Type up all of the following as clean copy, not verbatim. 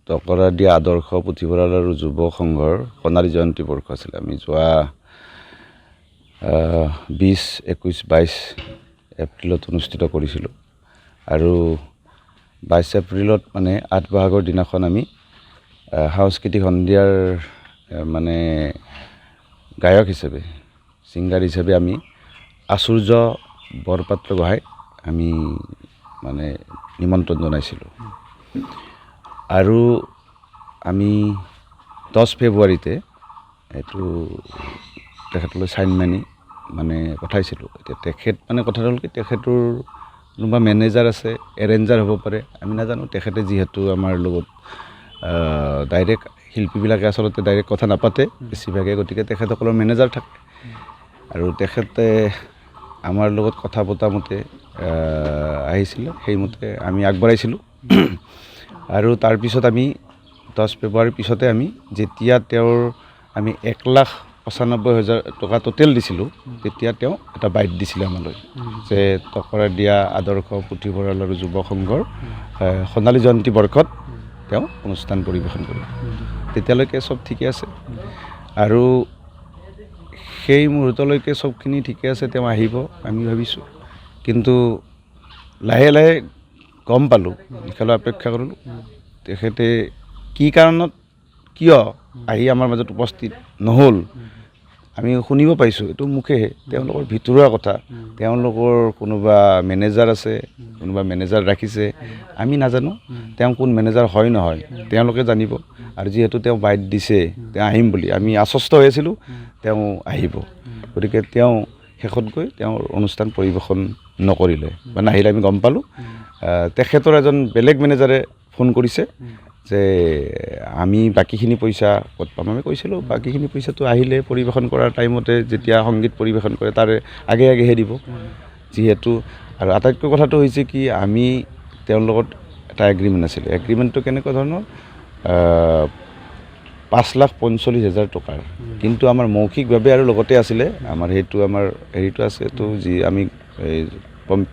টকৰা দিয়া আদৰ্শ পুথিভঁৰাল আৰু যুৱ সংঘৰ সোণালী জয়ন্তী বৰ্ষ আছিলে। আমি যোৱা 20, 21, 22 এপ্ৰিলত অনুষ্ঠিত কৰিছিলোঁ আৰু 22 এপ্ৰিলত মানে আঠবহাগৰ দিনাখন আমি সাংস্কৃতিক সন্ধিয়াৰ মানে গায়ক হিচাপে ছিংগাৰ হিচাপে আমি আচুৰ্য বৰপাত্ৰ গোহাঁইক আমি মানে নিমন্ত্ৰণ জনাইছিলোঁ আৰু আমি 10 ফেব্ৰুৱাৰীতে এইটো তেখেতলৈ চাইন মানি মানে পঠাইছিলোঁ। এতিয়া তেখেত মানে কথাটো হ'ল কি তেখেতৰ কোনোবা মেনেজাৰ আছে, এৰেঞ্জাৰ হ'ব পাৰে, আমি নাজানো। তেখেতে যিহেতু আমাৰ লগত ডাইৰেক্ট শিল্পীবিলাকে আচলতে ডাইৰেক্ট কথা নাপাতে বেছিভাগে, গতিকে তেখেতসকলৰ মেনেজাৰ থাকে আৰু তেখেতে আমাৰ লগত কথা পতা মতে আহিছিলে, সেইমতে আমি আগবঢ়াইছিলোঁ। আৰু তাৰপিছত আমি 10 ফেব্ৰুৱাৰীৰ পিছতে আমি যেতিয়া তেওঁৰ আমি 1,95,000 টকা টোটেল দিছিলোঁ, তেতিয়া তেওঁ এটা বাইট দিছিলে আমালৈ যে টকৰা দিয়া আদৰ্শ পুথিভঁৰাল আৰু যুৱ সংঘৰ সোণালী জয়ন্তী বৰ্ষত তেওঁ অনুষ্ঠান পৰিৱেশন কৰিব। তেতিয়ালৈকে চব ঠিকে আছে আৰু সেই মুহূৰ্তলৈকে চবখিনি ঠিকে আছে, তেওঁ আহিব আমি ভাবিছোঁ। কিন্তু লাহে লাহে গম পালোঁ, নিশালৈ অপেক্ষা কৰিলোঁ, তেখেতে কি কাৰণত কিয় আহি আমাৰ মাজত উপস্থিত নহ'ল আমি শুনিব পাইছোঁ। এইটো মুখেহে, তেওঁলোকৰ ভিতৰুৱা কথা। তেওঁলোকৰ কোনোবা মেনেজাৰ আছে, কোনোবা মেনেজাৰ ৰাখিছে, আমি নাজানো। তেওঁ কোন মেনেজাৰ হয় নহয় তেওঁলোকে জানিব। আৰু যিহেতু তেওঁ বাইট দিছে তেওঁ আহিম বুলি, আমি আশ্বস্ত হৈ আছিলোঁ তেওঁ আহিব। গতিকে তেওঁ শেষত গৈ তেওঁৰ অনুষ্ঠান পৰিৱেশন নকৰিলে বা নাহিলে আমি গম পালোঁ। তেখেতৰ এজন বেলেগ মেনেজাৰে ফোন কৰিছে যে আমি বাকীখিনি পইচা ক'ত পাম। আমি কৈছিলোঁ বাকীখিনি পইচাটো আহিলে পৰিৱেশন কৰাৰ টাইমতে যেতিয়া সংগীত পৰিৱেশন কৰে তাৰে আগে আগেহে দিব যিহেতু। আৰু আটাইতকৈ কথাটো হৈছে কি, আমি তেওঁৰ লগত এটা এগ্ৰিমেণ্ট আছিলে। এগ্ৰিমেণ্টটো কেনেকুৱা ধৰণৰ, 5,45,000 টকাৰ, কিন্তু আমাৰ মৌখিকভাৱে আৰু লগতে আছিলে আমাৰ সেইটো আমাৰ হেৰিটো আছে তো, যি আমি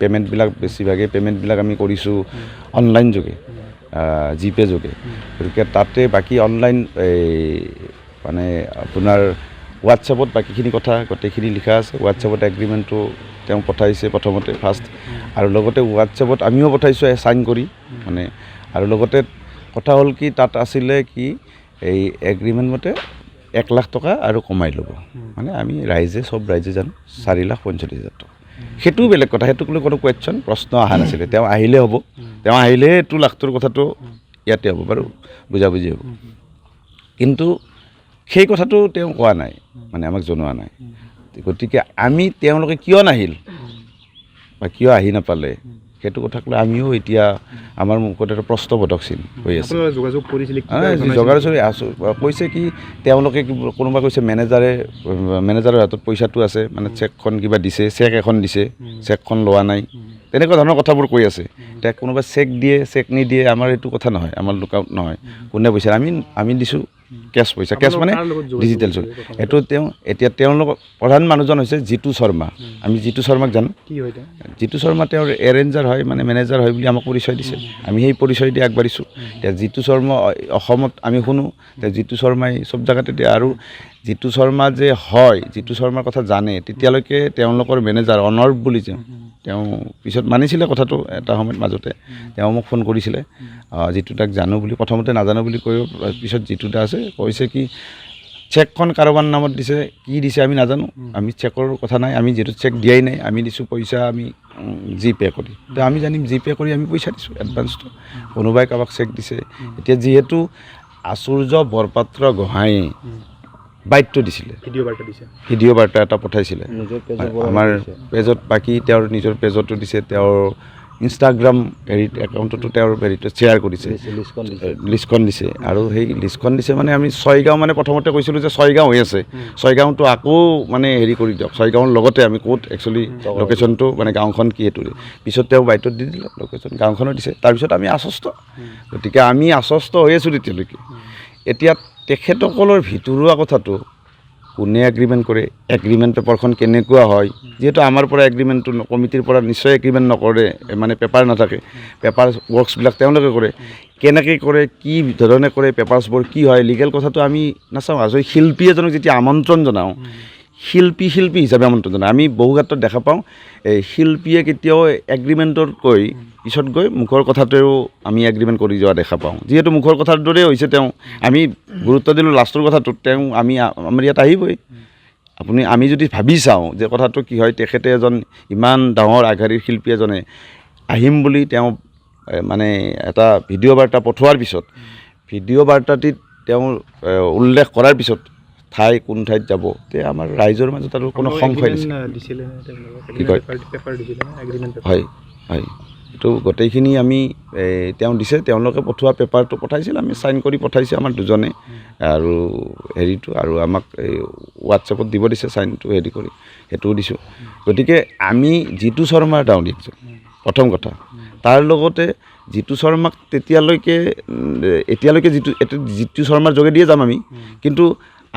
পে'মেণ্টবিলাক বেছিভাগে পে'মেণ্টবিলাক আমি কৰিছোঁ অনলাইন যোগে, জিপে যোগে। গতিকে তাতে বাকী অনলাইন মানে আপোনাৰ হোৱাটছএপত বাকীখিনি কথা গোটেইখিনি লিখা আছে। হোৱাটছএপত এগ্ৰিমেণ্টটো তেওঁ পঠাইছে প্ৰথমতে ফাৰ্ষ্ট, আৰু লগতে হোৱাটছএপত আমিও পঠাইছোঁ চাইন কৰি মানে। আৰু লগতে কথা হ'ল কি, তাত আছিলে কি এই এগ্ৰিমেণ্ট মতে 1 লাখ টকা আৰু কমাই ল'ব, মানে আমি ৰাইজে চব ৰাইজে জানো 4,45,000 টকা। সেইটোও বেলেগ কথা, সেইটোক লৈ কোনো কুৱেশ্যন প্ৰশ্ন অহা নাছিলে। তেওঁ আহিলে হ'ব, তেওঁ আহিলে 2 লাখটোৰ কথাটো ইয়াতে হ'ব বাৰু, বুজাবুজি হ'ব। কিন্তু সেই কথাটো তেওঁ কোৱা নাই, মানে আমাক জনোৱা নাই। গতিকে আমি তেওঁলোকে কিয় নাহিল বা কিয় আহি নাপালে সেইটো কথাক লৈ আমিও এতিয়া আমাৰ মুখত এটা প্ৰশ্নবোধক চিন হৈ আছে। যোগাযোগ আছোঁ, কৈছে কি তেওঁলোকে কোনোবা কৈছে মেনেজাৰৰ হাতত পইচাটো আছে, মানে চেকখন কিবা দিছে, চেক এখন দিছে, চেকখন লোৱা নাই, তেনেকুৱা ধৰণৰ কথাবোৰ কৈ আছে। এতিয়া কোনোবা চেক দিয়ে চেক নিদিয়ে আমাৰ এইটো কথা নহয়, আমাৰ লুকআউট নহয় কোনে পইচা। আমি দিছোঁ কেছ পইচা, কেছ মানে ডিজিটেল চল। এইটো এতিয়া তেওঁৰ লগত প্ৰধান মানুহজন হৈছে জিতু শৰ্মা। আমি জিতু শৰ্মাক জানো। জিতু শৰ্মা তেওঁৰ এৰেঞ্জাৰ হয়, মানে মেনেজাৰ হয় বুলি আমাক পৰিচয় দিছে, আমি সেই পৰিচয় দি আগবাঢ়িছোঁ। এতিয়া জিতু শৰ্মা অসমত আমি শুনো, এতিয়া জিতু শৰ্মাই চব জেগাতে দিয়ে। আৰু জিতু শৰ্মা যে হয়, জিতু শৰ্মাৰ কথা জানে, তেতিয়ালৈকে তেওঁলোকৰ মেনেজাৰ অনৰ্ব বুলি তেওঁ পিছত মানিছিলে কথাটো এটা সময়ত মাজতে। তেওঁ মোক ফোন কৰিছিলে, জিতু দাক জানো বুলি, প্ৰথমতে নাজানো বুলি কৈ পিছত জিতু দা আছে কৈছে কি চেকখন কাৰোবাৰ নামত দিছে, কি দিছে আমি নাজানো, আমি চেকৰ কথা নাই, আমি যিহেতু চেক দিয়াই নাই, আমি দিছোঁ পইচা আমি জিপে কৰি। তো আমি জানিম জিপে কৰি আমি পইচা দিছোঁ এডভান্সটো, কোনোবাই কাৰোবাক চেক দিছে। এতিয়া যিহেতু আচুৰ্য বৰপাত্ৰ গোহাঁয়ে বাইটটো দিছিলে, ভিডিঅ' বাৰ্তা এটা পঠাইছিলে আমাৰ পেজত, বাকী তেওঁৰ নিজৰ পেজতো দিছে, তেওঁৰ ইনষ্টাগ্ৰাম একাউণ্টতো তেওঁৰ হেৰিটো শ্বেয়াৰ কৰিছে, লিষ্টখন দিছে। আৰু সেই লিষ্টখন দিছে মানে আমি 6 গাঁও, মানে প্ৰথমতে কৈছিলোঁ যে 6 গাঁও হৈ আছে, 6 গাঁওটো আকৌ মানে হেৰি কৰি দিয়ক, 6 গাঁৱৰ লগতে আমি ক'ত একচুৱেলি লোকেশ্যনটো মানে গাঁওখন কি সেইটো পিছত তেওঁ বাইটত দি দিলে, লোকেশ্যন গাঁওখনো দিছে। তাৰপিছত আমি আশ্বস্ত, গতিকে আমি আশ্বস্ত হৈ আছোঁ তেতিয়ালৈকে। এতিয়া তেখেতসকলৰ ভিতৰুৱা কথাটো কোনে এগ্ৰিমেণ্ট কৰে, এগ্ৰিমেণ্ট পেপাৰখন কেনেকুৱা হয়, যিহেতু আমাৰ পৰা এগ্ৰিমেণ্টটো কমিটিৰ পৰা নিশ্চয় এগ্ৰিমেণ্ট নকৰে, মানে পেপাৰ নাথাকে, পেপাৰ ৱৰ্কছবিলাক তেওঁলোকে কৰে, কেনেকৈ কৰে, কি ধৰণে কৰে, পেপাৰছবোৰ কি হয়, লিগেল কথাটো আমি নাচাওঁ। আৰু শিল্পী এজনক যেতিয়া আমন্ত্ৰণ জনাওঁ, শিল্পী হিচাপে আমন্ত্ৰণ জনাওঁ। আমি বহু ক্ষেত্ৰত দেখা পাওঁ এই শিল্পীয়ে কেতিয়াও এগ্ৰিমেণ্টতকৈ পিছত গৈ মুখৰ কথাটোও আমি এগ্ৰিমেণ্ট কৰি যোৱা দেখা পাওঁ। যিহেতু মুখৰ কথাৰ দৰেই হৈছে তেওঁ, আমি গুৰুত্ব দিলোঁ লাষ্টৰ কথাটোত, আমাৰ ইয়াত আহিবই। আমি যদি ভাবি চাওঁ যে কথাটো কি হয়, তেখেতে এজন ইমান ডাঙৰ আগশাৰীৰ শিল্পী এজনে আহিম বুলি তেওঁ মানে এটা ভিডিঅ' বাৰ্তা পঠোৱাৰ পিছত, ভিডিঅ' বাৰ্তাটিত তেওঁ উল্লেখ কৰাৰ পিছত কোন ঠাইত যাব, তে আমাৰ ৰাইজৰ মাজত আৰু কোনো সংশয় দিছিলে। কি কয়? হয় হয়, এইটো গোটেইখিনি আমি তেওঁ দিছে, তেওঁলোকে পঠোৱা পেপাৰটো পঠাইছিল, আমি চাইন কৰি পঠাইছে আমাৰ দুজনে, আৰু আৰু আমাক এই হোৱাটছএপত দিব দিছে চাইনটো কৰি, সেইটোও দিছোঁ। গতিকে আমি জিতু শৰ্মাৰ ডাউন দিছোঁ প্ৰথম কথা। তাৰ লগতে জিতু শৰ্মাক এতিয়ালৈকে জিতু শৰ্মাৰ যোগেদিয়ে যাম আমি, কিন্তু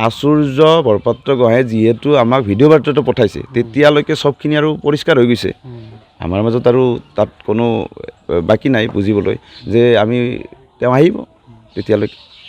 আচুৰ্য বৰপাত্ৰ গোহাঁয়ে যিহেতু আমাক ভিডিঅ' বাৰ্তাটো পঠাইছে, তেতিয়ালৈকে চবখিনি আৰু পৰিষ্কাৰ হৈ গৈছে। আমাৰ মাজত আৰু তাত কোনো বাকী নাই বুজিবলৈ যে তেওঁ আহিব তেতিয়ালৈকে।